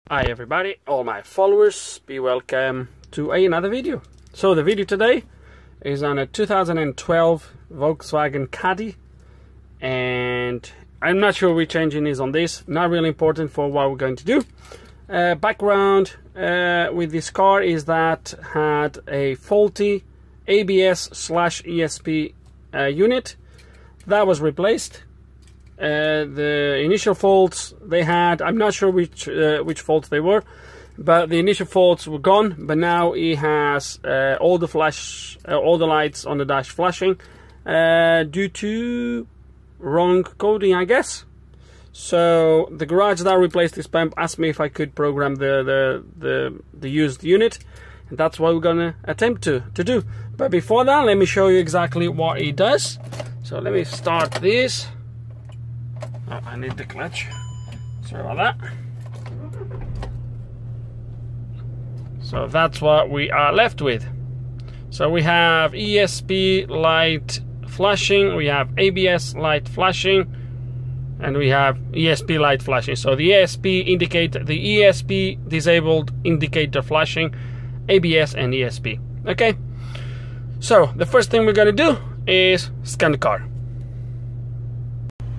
Hi everybody, all my followers, be welcome to another video. So the video today is on a 2012 Volkswagen Caddy, and I'm not sure which engine is on this, not really important for what we're going to do. Background with this car is that had a faulty ABS/ESP unit that was replaced. The initial faults they had, I'm not sure which faults they were, but the initial faults were gone. But now he has all the lights on the dash flashing due to wrong coding, I guess. So the garage that replaced this pump asked me if I could program the used unit, and that's what we're gonna attempt to do. But before that, let me show you exactly what it does. So let me start this. Oh, I need the clutch. Sorry about that. So that's what we are left with. So we have ESP light flashing, we have ABS light flashing, and we have ESP light flashing. So the ESP disabled indicator flashing, ABS and ESP. Okay. So the first thing we're gonna do is scan the car.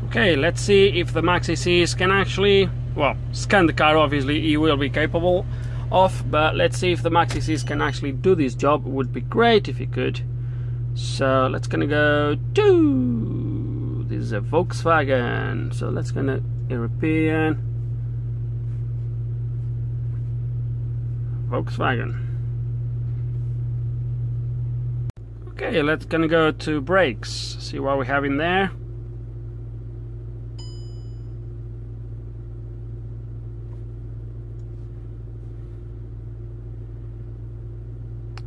Okay, let's see if the MK60EC can actually, well, scan the car. Obviously he will be capable of, but let's see if the MK60EC can actually do this job. It would be great if he could. So let's gonna go to, this is a Volkswagen, so let's gonna European Volkswagen. Okay, let's gonna go to brakes, see what we have in there.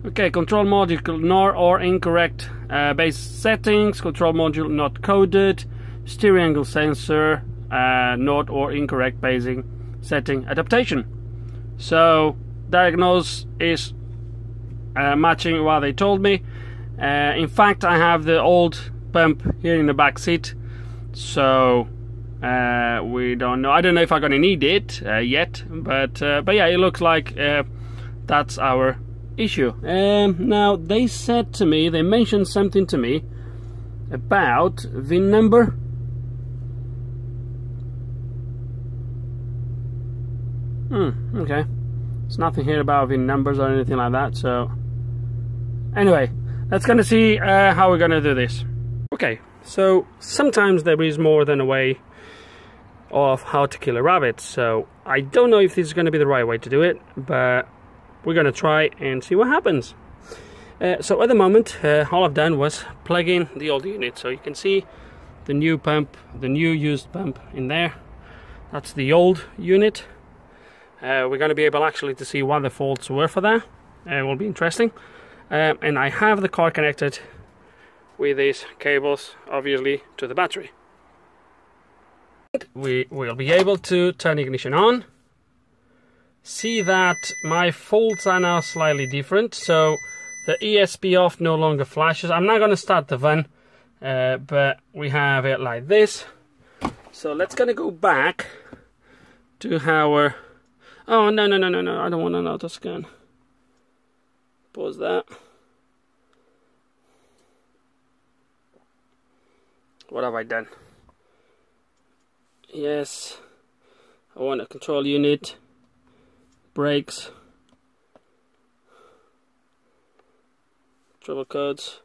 Okay, control module nor or incorrect base settings, control module not coded, steering angle sensor not or incorrect basing setting adaptation. So diagnose is matching what they told me. In fact, I have the old pump here in the back seat, so we don't know. I don't know if I'm gonna need it yet, but yeah, it looks like that's our issue. Now they said to me, they mentioned something to me about VIN number. Okay, there's nothing here about VIN numbers or anything like that. So anyway, let's gonna see how we're gonna do this. Okay, so sometimes there is more than a way of how to kill a rabbit. So I don't know if this is gonna be the right way to do it, but we're gonna try and see what happens. So at the moment, all I've done was plug in the old unit. So you can see the new pump, the new used pump in there. That's the old unit. We're gonna be able actually to see what the faults were for that. It will be interesting. And I have the car connected with these cables, obviously, to the battery. We will be able to turn ignition on. See that my faults are now slightly different, so the ESP off no longer flashes. I'm not going to start the van, but we have it like this. So let's gonna go back to our, oh no, I don't want an auto scan. Pause that. What have I done? Yes, I want a control unit. Brakes, trouble codes.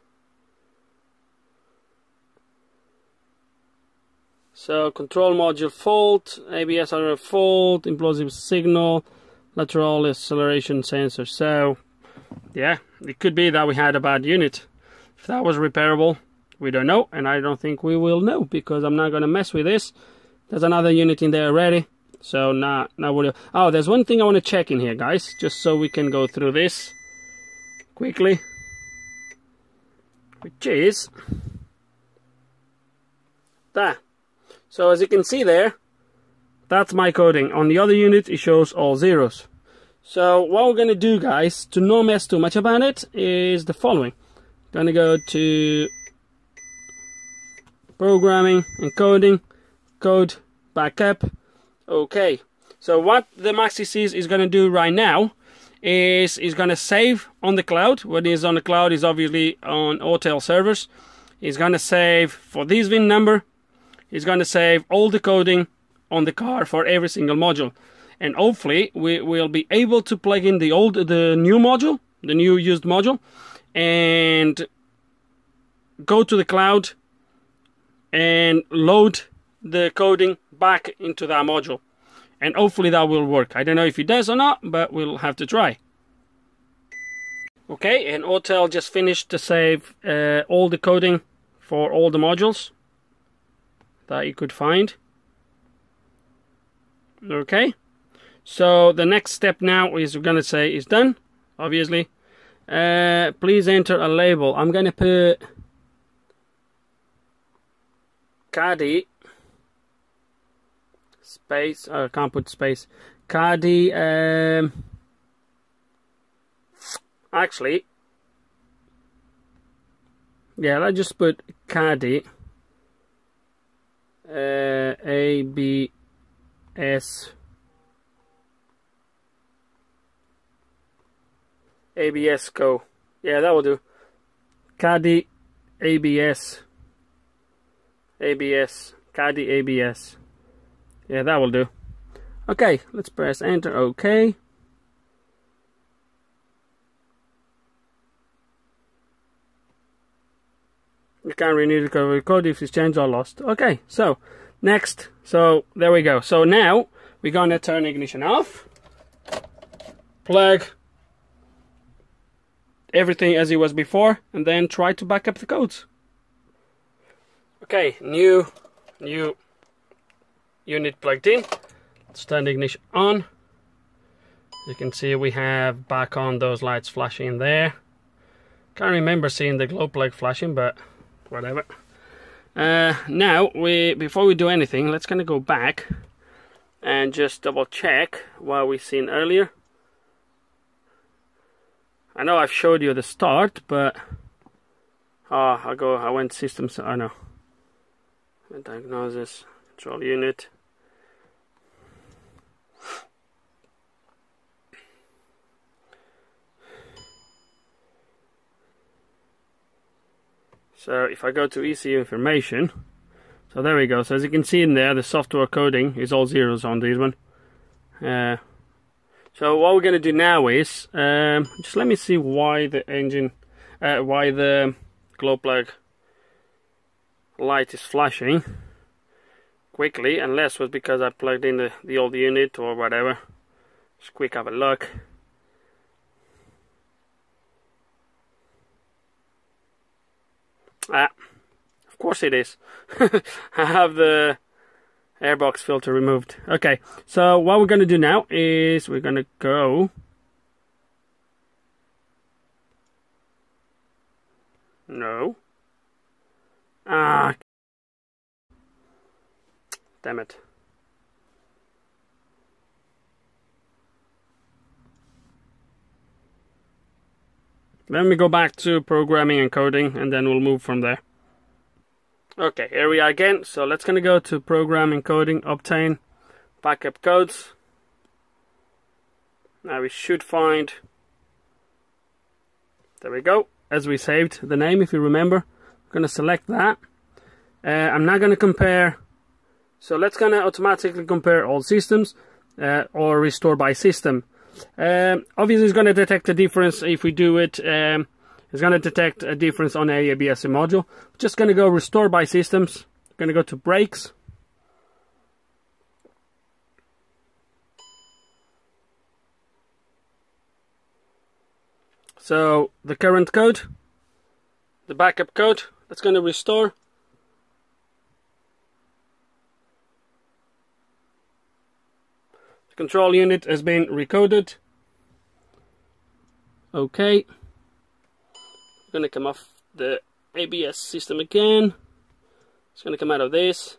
So control module fault, ABS error fault, implosive signal, lateral acceleration sensor. So yeah, it could be that we had a bad unit. If that was repairable, we don't know, and I don't think we will know, because I'm not gonna mess with this. There's another unit in there already. So now oh, there's one thing I want to check in here, guys, just so we can go through this quickly, which is that. So as you can see there, that's my coding. On the other unit it shows all zeros. So what we're gonna do, guys, to not mess too much about it, is the following. Gonna go to programming and coding, code backup. Okay, So what the MK60EC is going to do right now is going to save on the cloud. When it's on the cloud, is obviously on hotel servers. It's going to save for this VIN number. It's going to save all the coding on the car for every single module. And hopefully we will be able to plug in the new module, the new used module, and go to the cloud and load the coding back into that module. And hopefully that will work. I don't know if it does or not, but we'll have to try. Okay, and Hotel just finished to save all the coding for all the modules that you could find. Okay, so the next step now is we're going to say is done, obviously. Please enter a label. I'm going to put Caddy space, I can't put space. Caddy, actually, yeah, let's just put Caddy ABS go. Yeah, that will do. Caddy ABS Caddy ABS. Yeah, that will do. Okay, let's press enter. Okay. You can't renew the code if it's changed or lost. Okay, so next. So there we go. So now we're gonna turn ignition off, plug everything as it was before, and then try to back up the codes. Okay, new unit plugged in. Let's turn the ignition on. You can see we have back on those lights flashing there. Can't remember seeing the glow plug flashing, but whatever. Now before we do anything, let's gonna go back and just double check what we seen earlier. I know I've showed you the start, but I went systems. I know. Diagnosis, control unit. So if I go to ECU information, so there we go. So as you can see in there, the software coding is all zeros on this one. So what we're going to do now is just let me see why the engine, why the glow plug light is flashing quickly, unless it was because I plugged in the old unit or whatever. Just quick have a look. Of course it is. I have the airbox filter removed. Okay, so what we're going to do now is we're going to go damn it. Let me go back to programming and coding, and then we'll move from there. Okay, here we are again. So let's gonna go to programming, coding, obtain backup codes. Now we should find, there we go, as we saved the name, if you remember. I'm gonna select that. I'm not gonna compare, so let's gonna automatically compare all systems or restore by system. Obviously it's going to detect a difference if we do it. It's going to detect a difference on a ABS module. We're just going to go restore by systems. Going to go to brakes. So the current code, the backup code, that's going to restore. Control unit has been recoded. Okay. I'm going to come off the ABS system again. It's going to come out of this.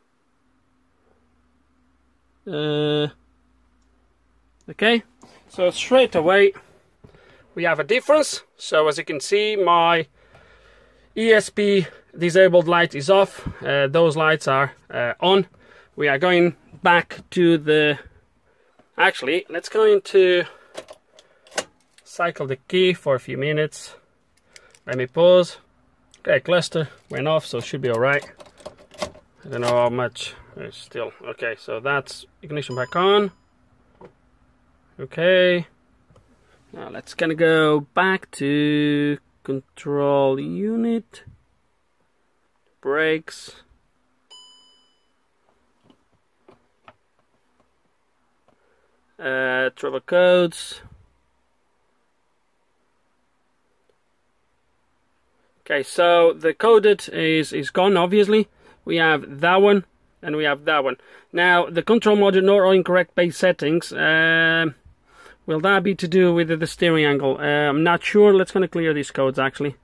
Okay. So straight away we have a difference. So as you can see, my ESP disabled light is off. Those lights are on. We are going back to the Actually, let's go into cycle the key for a few minutes. Let me pause. Okay, cluster went off, so it should be alright. I don't know how much. It's still okay. So that's ignition back on. Okay. Now let's gonna go back to control unit, brakes. Travel codes. Okay, so the coded is gone, obviously. We have that one and we have that one. Now the control module not incorrect base settings. Will that be to do with the steering angle? I'm not sure. Let's gonna clear these codes actually.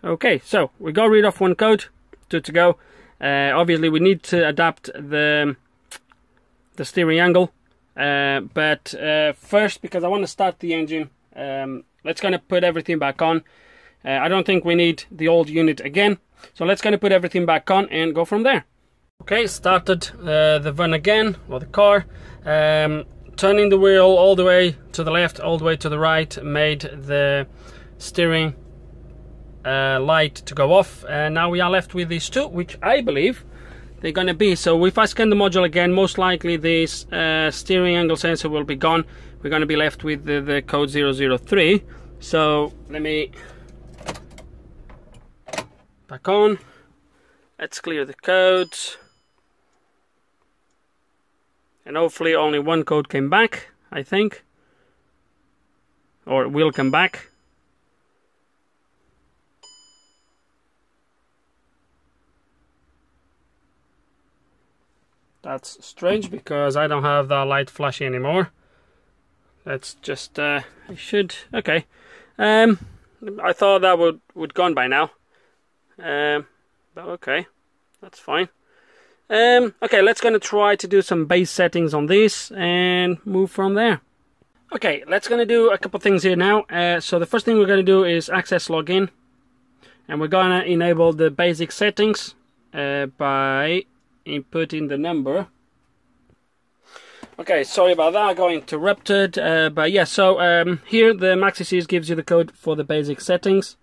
Okay, so we got rid of one code, 2 to go. Obviously we need to adapt the steering angle, but first, because I want to start the engine, let's gonna put everything back on. I don't think we need the old unit again, so let's gonna put everything back on and go from there. Okay, started the van again, or the car, turning the wheel all the way to the left, all the way to the right, made the steering light to go off, and now we are left with these two, which I believe they're gonna be. So if I scan the module again, most likely this steering angle sensor will be gone. We're gonna be left with the code 003. So let me back on. Let's clear the codes, and hopefully only one code came back, I think, or it will come back. That's strange because I don't have that light flashing anymore. Let's just I should, okay. I thought that would gone by now. But okay, that's fine. Okay, let's gonna try to do some base settings on this and move from there. Okay, let's gonna do a couple things here now. So the first thing we're gonna do is access login, and we're gonna enable the basic settings by inputting the number. Okay, sorry about that, I got interrupted, but yeah, so here the MK60EC gives you the code for the basic settings,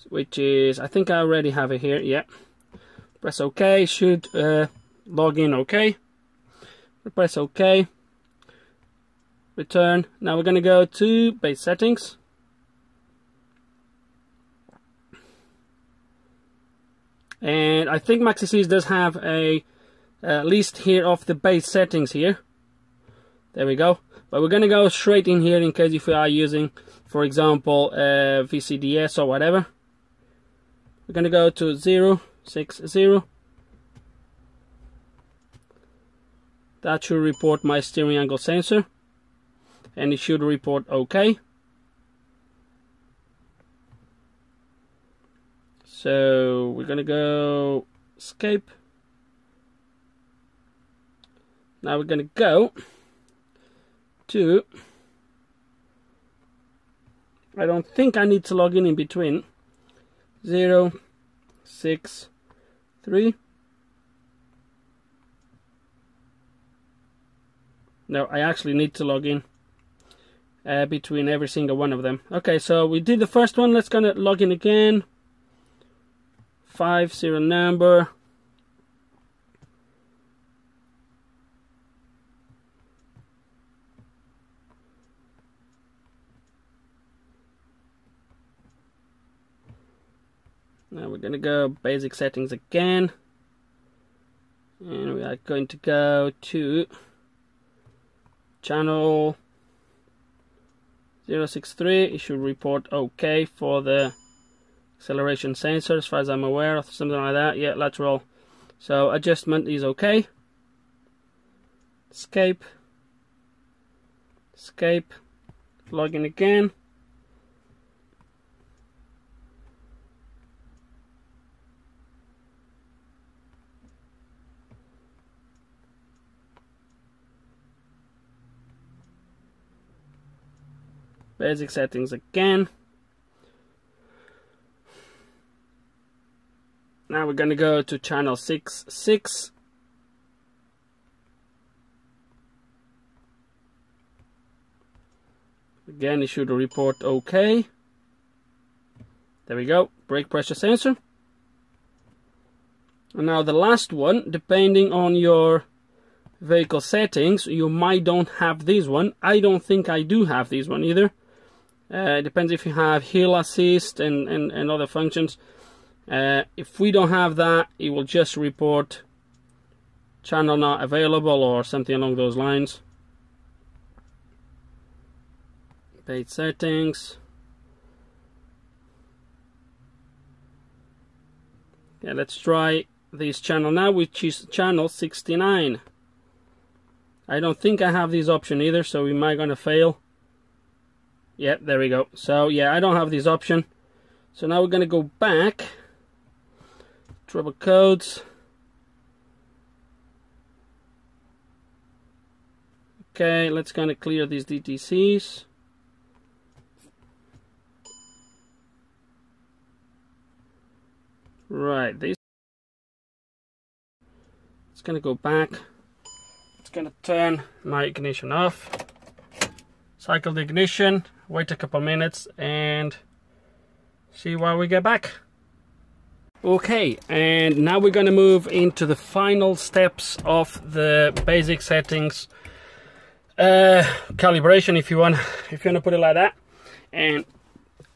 which is, I think I already have it here, yeah. Press OK, should log in OK. Press OK, return. Now we're going to go to base settings. And I think MK60EC does have a list here of the base settings here. There we go. But we're going to go straight in here in case if we are using, for example, VCDS or whatever. We're going to go to 060. That should report my steering angle sensor. And it should report OK. So we're gonna go escape. Now we're gonna go to, I don't think I need to log in between, 063. No, I actually need to log in between every single one of them. Okay, so we did the first one. Let's gonna log in again. 50 number. Now we're going to go basic settings again, and we are going to go to channel 063. It should report OK for the acceleration sensor, as far as I'm aware, or something like that. Yeah, lateral. So adjustment is OK. Escape. Escape. Login again. Basic settings again. Now we're going to go to channel 66 Again, it should report OK. There we go, brake pressure sensor. And now the last one, depending on your vehicle settings, you might don't have this one. I don't think I do have this one either. It depends if you have hill assist and other functions. If we don't have that, it will just report channel not available or something along those lines. Page settings. Yeah, let's try this channel now, which is channel 69. I don't think I have this option either, so we might gonna fail. Yeah, there we go. So yeah, I don't have this option. So now we're gonna go back. Trouble codes. Okay, let's kind of clear these DTCs. Right, this. It's gonna go back. It's gonna turn my ignition off. Cycle the ignition. Wait a couple minutes and see why we get back. Okay, and now we're gonna move into the final steps of the basic settings calibration, if you want to put it like that. And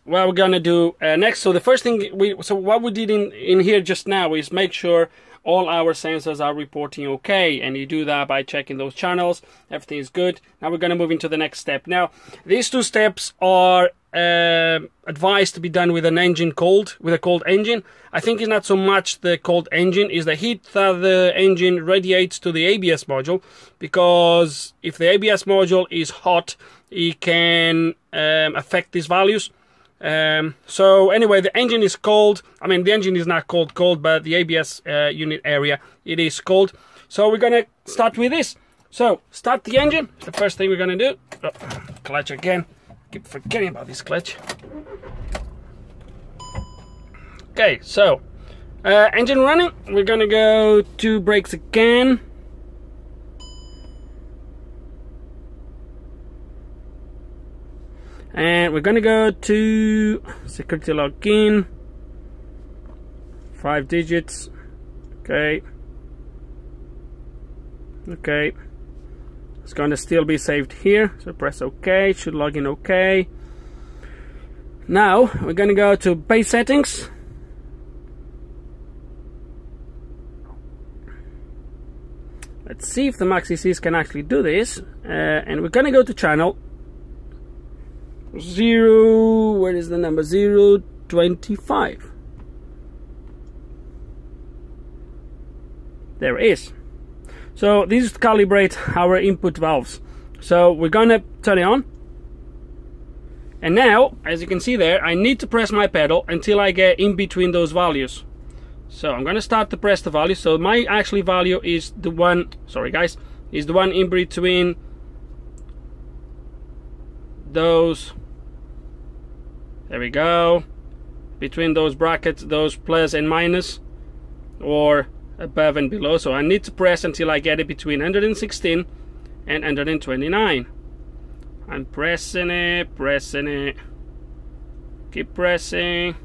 what we're gonna do next, so the first thing what we did in here just now is make sure all our sensors are reporting okay, and you do that by checking those channels. Everything is good. Now we're gonna move into the next step. Now these two steps are advised to be done with an engine cold, with a cold engine. I think it's not so much the cold engine, is the heat that the engine radiates to the ABS module, because if the ABS module is hot, it can affect these values. So anyway, the engine is cold. I mean, the engine is not cold, but the ABS unit area, it is cold. So we're gonna start with this. So start the engine. It's the first thing we're gonna do. Oh, clutch again. Keep forgetting about this clutch. Okay, so engine running. We're gonna go to brakes again. And we're gonna go to security login, 5 digits. Okay. Okay. It's gonna still be saved here, so press OK. It should log in OK. Now we're gonna go to base settings. Let's see if the Maxi-Cs can actually do this. And we're gonna go to channel 0, where is the number? 025. There it is. So this is to calibrate our input valves. So we're gonna turn it on. And now, as you can see there, I need to press my pedal until I get in between those values. So I'm gonna start to press the value. So my actually value is the one, sorry guys, is the one in between those. There we go. Between those brackets, those plus and minus, or above and below. So I need to press until I get it between 116 and 129. I'm pressing it, keep pressing.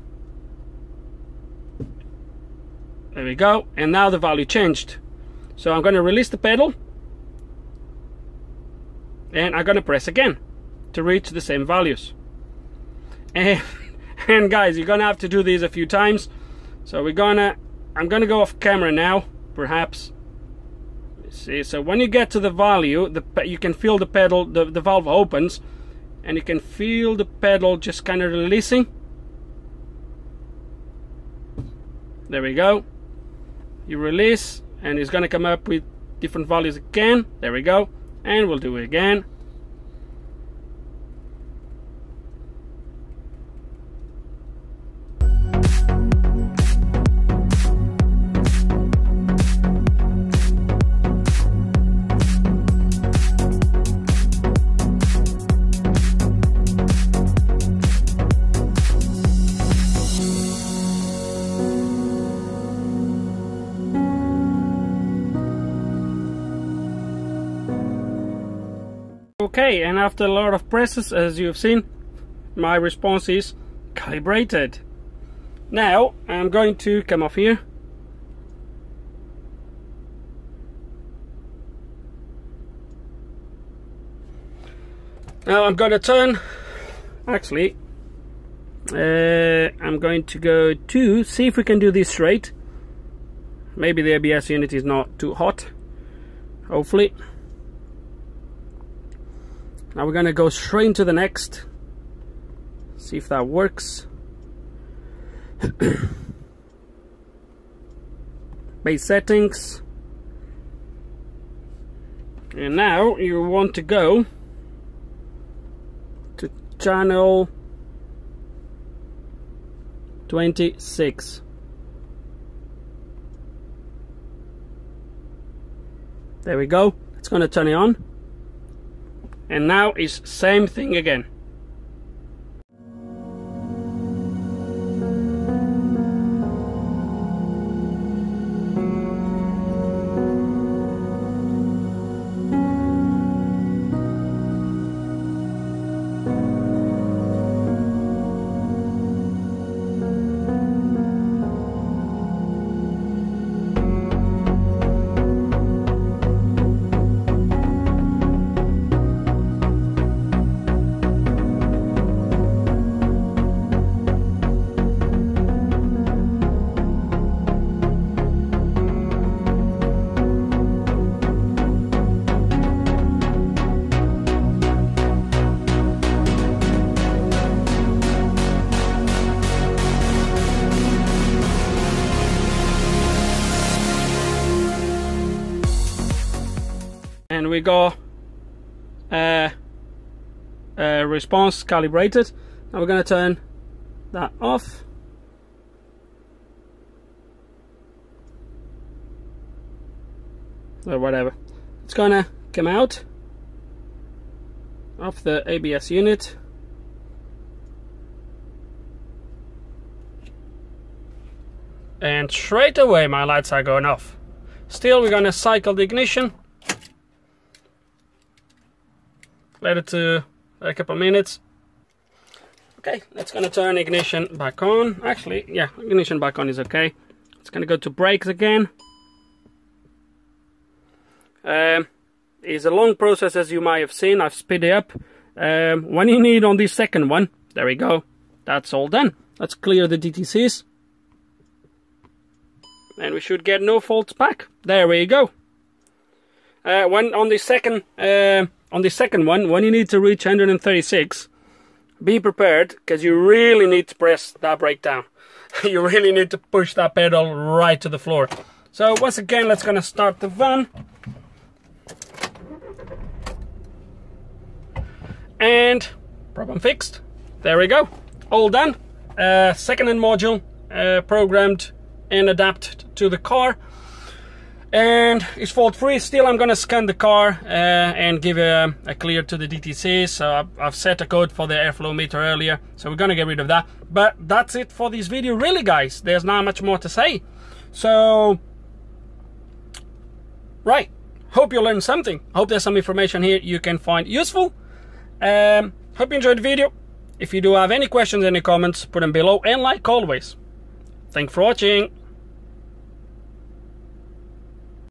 There we go. And now the value changed. So I'm going to release the pedal, and I'm going to press again to reach the same values. And guys, you're gonna have to do these a few times. So I'm gonna go off camera now, perhaps. Let's see. So when you get to the value, you can feel the pedal, the valve opens, and you can feel the pedal just kind of releasing. There we go. You release, and it's gonna come up with different values again. There we go. And we'll do it again. Okay, and after a lot of presses, as you've seen, my response is calibrated. Now I'm going to come off here. Now I'm going to turn, actually, I'm going to go to see if we can do this straight. Maybe the ABS unit is not too hot, hopefully. Now we're going to go straight into the next, see if that works. Base settings, and now you want to go to channel 26. There we go. It's going to turn it on, and now it's same thing again. And we got response calibrated. Now we're going to turn that off. Or whatever. It's going to come out of the ABS unit. And straight away my lights are going off. Still, we're going to cycle the ignition. Let it to a couple of minutes. Okay, that's going to turn ignition back on. Actually, yeah, ignition back on is okay. It's going to go to brakes again. It's a long process, as you might have seen. I've sped it up. When you need on this second one, there we go. That's all done. Let's clear the DTCs. And we should get no faults back. There we go. When on the second one, when you need to reach 136, be prepared, because you really need to press that brake down. You really need to push that pedal right to the floor. So once again, let's gonna start the van. And problem fixed. There we go. All done. Second-hand module programmed and adapted to the car. And it's fault free. Still, I'm gonna scan the car and give a clear to the DTC. So I've set a code for the airflow meter earlier, so we're gonna get rid of that. But that's it for this video, really, guys. There's not much more to say. So right, hope you learned something. Hope there's some information here you can find useful. Hope you enjoyed the video. If you do have any questions, any comments, put them below, and like always, thanks for watching.